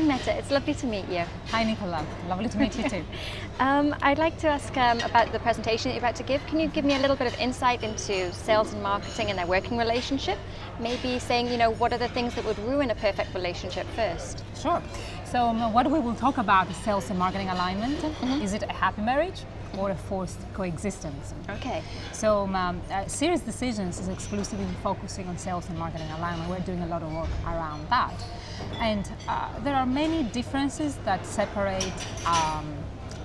Hi Meta, it's lovely to meet you. Hi Nicola, lovely to meet you too. I'd like to ask about the presentation that you're about to give. Can you give me a little bit of insight into sales and marketing and their working relationship? Maybe saying, what are the things that would ruin a perfect relationship first? Sure. So what we will talk about is sales and marketing alignment. Is it a happy marriage or a forced coexistence? Okay. So Serious Decisions is exclusively focusing on sales and marketing alignment. We're doing a lot of work around that. And there are many differences that separate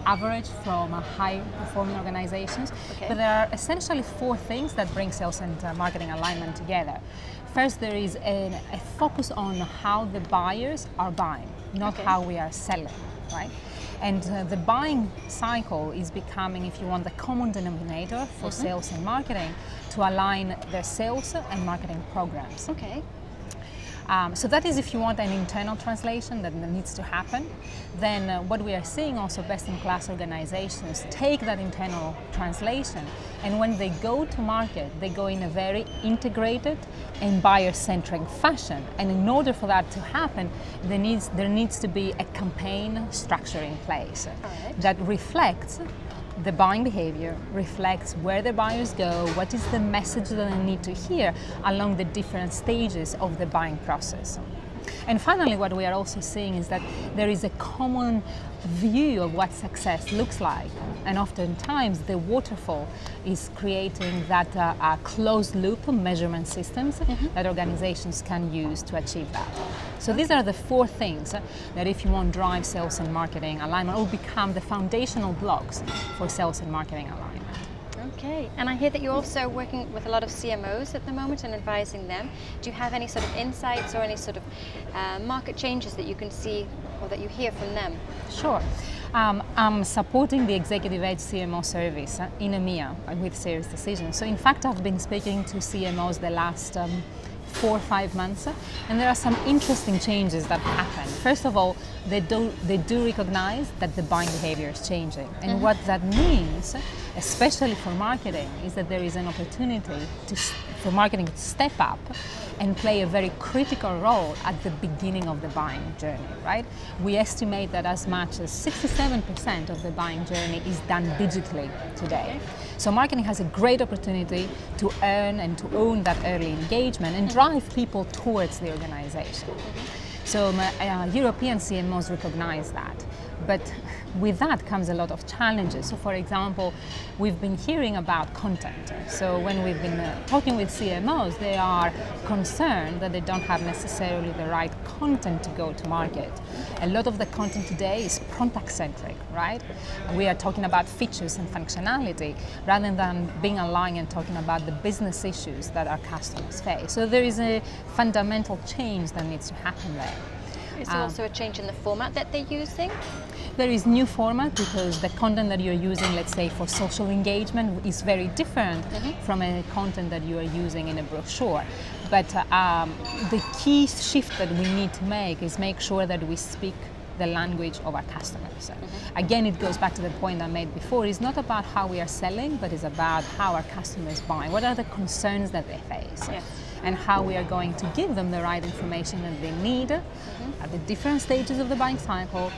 average from high-performing organizations. Okay. But there are essentially 4 things that bring sales and marketing alignment together. First, there is a focus on how the buyers are buying, not how we are selling, right? And the buying cycle is becoming, if you want, the common denominator for sales and marketing to align their sales and marketing programs. Okay. So that is, if you want, an internal translation that needs to happen. Then what we are seeing also, best-in-class organizations take that internal translation, and when they go to market, they go in a very integrated and buyer-centric fashion. And in order for that to happen, there needs to be a campaign structure in place that reflects the buying behavior, reflects where the buyers go, what is the message that they need to hear along the different stages of the buying process. And finally, what we are also seeing is that there is a common view of what success looks like. And oftentimes the waterfall is creating that closed loop measurement systems that organizations can use to achieve that. So these are the 4 things that, if you want, drive sales and marketing alignment, will become the foundational blocks for sales and marketing alignment. Okay, and I hear that you're also working with a lot of CMOs at the moment and advising them. Do you have any sort of insights or any sort of market changes that you can see or that you hear from them? Sure. I'm supporting the Executive Edge CMO service in EMEA with Serious Decisions. So in fact, I've been speaking to CMOs the last 4 or 5 months, and there are some interesting changes that happen. First of all, they do recognize that the buying behavior is changing, and what that means, especially for marketing, is that there is an opportunity for marketing to step up and play a very critical role at the beginning of the buying journey, right? We estimate that as much as 67% of the buying journey is done digitally today. So marketing has a great opportunity to earn and to own that early engagement and drive people towards the organization. So European CMOs recognize that. But with that comes a lot of challenges. So for example, we've been hearing about content. So when we've been talking with CMOs, they are concerned that they don't have necessarily the right content to go to market. A lot of the content today is product-centric, right? We are talking about features and functionality rather than being aligned and talking about the business issues that our customers face. So there is a fundamental change that needs to happen there. Is there also a change in the format that they're using? There is new format because the content that you're using, let's say for social engagement, is very different from a content that you are using in a brochure. But the key shift that we need to make is make sure that we speak the language of our customers. Again, it goes back to the point I made before. It's not about how we are selling, but it's about how our customers buy. What are the concerns that they face? And how we are going to give them the right information that they need at the different stages of the buying cycle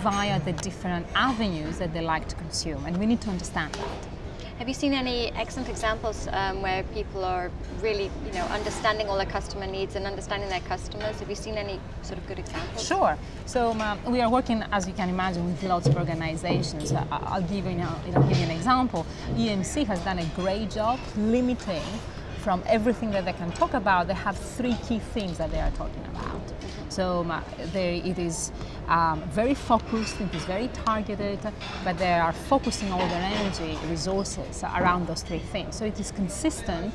via the different avenues that they like to consume. And we need to understand that. Have you seen any excellent examples where people are really, understanding all their customer needs and understanding their customers? Have you seen any sort of good examples? Sure. So we are working, as you can imagine, with lots of organizations. I'll give you an example. EMC has done a great job limiting from everything that they can talk about. They have 3 key themes that they are talking about. So it is very focused, it is very targeted, but they are focusing all their energy, resources around those 3 things. So it is consistent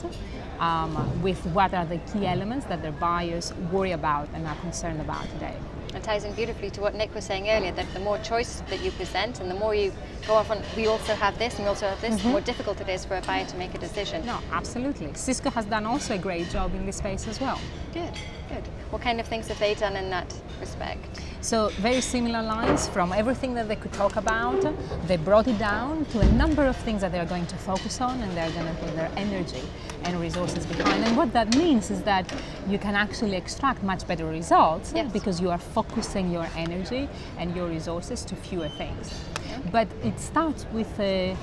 with what are the key elements that their buyers worry about and are concerned about today. It ties in beautifully to what Nick was saying earlier, that the more choice that you present and the more you go off on, we also have this and we also have this, the more difficult it is for a buyer to make a decision. No, absolutely. Cisco has done also a great job in this space as well. Good. Good. What kind of things have they done in that respect? So very similar lines. From everything that they could talk about, they brought it down to a number of things that they're going to focus on, and they're going to put their energy and resources behind. And what that means is that you can actually extract much better results, yes, because you are focusing your energy and your resources to fewer things. Okay. But it starts with a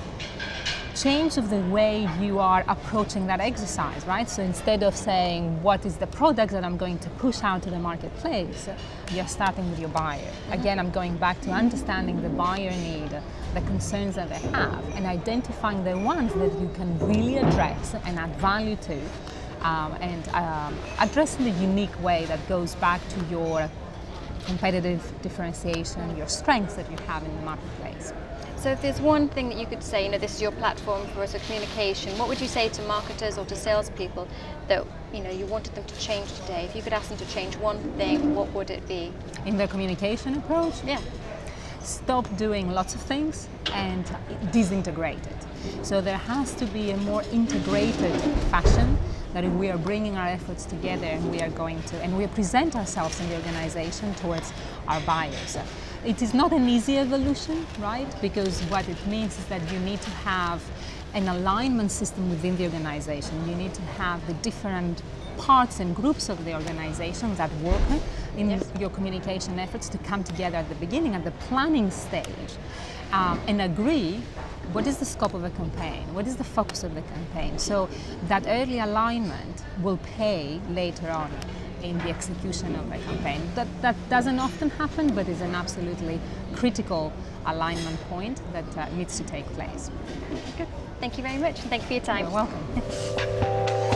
change of the way you are approaching that exercise, right? So instead of saying, what is the product that I'm going to push out to the marketplace, you're starting with your buyer. Mm-hmm. Again, I'm going back to understanding the buyer need, the concerns that they have, and identifying the ones that you can really address and add value to, and address in a unique way that goes back to your competitive differentiation, your strengths that you have in the marketplace. So if there's one thing that you could say, this is your platform for us of communication, what would you say to marketers or to salespeople that you wanted them to change today? If you could ask them to change one thing, what would it be? In their communication approach? Yeah. Stop doing lots of things and disintegrate it. So there has to be a more integrated fashion that we are bringing our efforts together, and we present ourselves in the organization towards our buyers. It is not an easy evolution, right? Because what it means is that you need to have an alignment system within the organization. You need to have the different parts and groups of the organization that work in yes, your communication efforts to come together at the beginning, at the planning stage, and agree what is the scope of a campaign, what is the focus of the campaign. So that early alignment will pay later on in the execution of a campaign. That doesn't often happen, but is an absolutely critical alignment point that needs to take place. Good. Thank you very much, and thank you for your time. You're welcome.